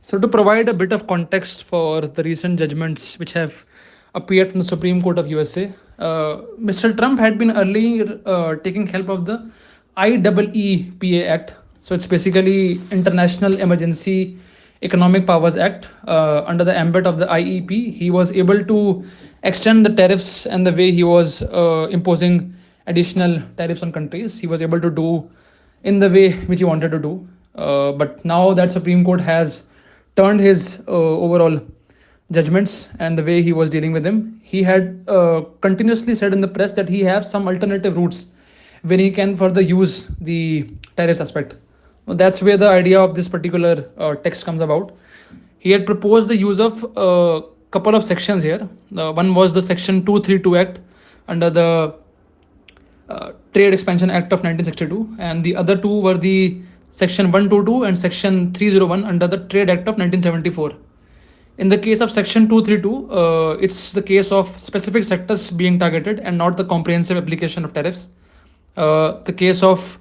So, to provide a bit of context for the recent judgments which have appeared from the Supreme Court of USA, Mr. Trump had been earlier taking help of the IEEPA Act. So, it's basically International Emergency Economic Powers Act. Under the ambit of the IEP, he was able to extend the tariffs, and the way he was imposing additional tariffs on countries, he was able to do in the way which he wanted to do. But now that Supreme Court has turned his overall judgments and the way he was dealing with them, he had continuously said in the press that he has some alternative routes when he can further use the tariffs aspect. Well, that's where the idea of this particular text comes about. He had proposed the use of a couple of sections here. One was the Section 232 Act under the Trade Expansion Act of 1962, and the other two were the Section 122 and Section 301 under the Trade Act of 1974. In the case of Section 232, it's the case of specific sectors being targeted and not the comprehensive application of tariffs. The case of,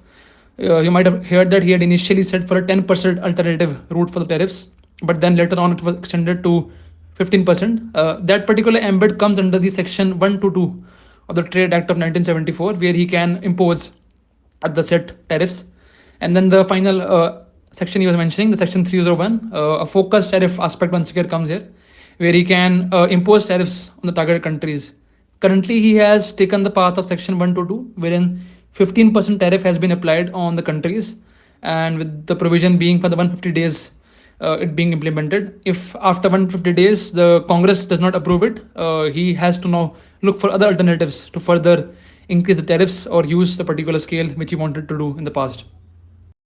you might have heard that he had initially said for a 10% alternative route for the tariffs, but then later on it was extended to 15%. That particular ambit comes under the Section 122 of the Trade Act of 1974, where he can impose at the set tariffs. And then the final section he was mentioning, the Section 301, a focused tariff aspect once again comes here, where he can impose tariffs on the targeted countries. Currently, he has taken the path of Section 122, wherein 15% tariff has been applied on the countries, and with the provision being for the 150 days it being implemented. If after 150 days the Congress does not approve it, he has to now look for other alternatives to further increase the tariffs or use the particular scale which he wanted to do in the past.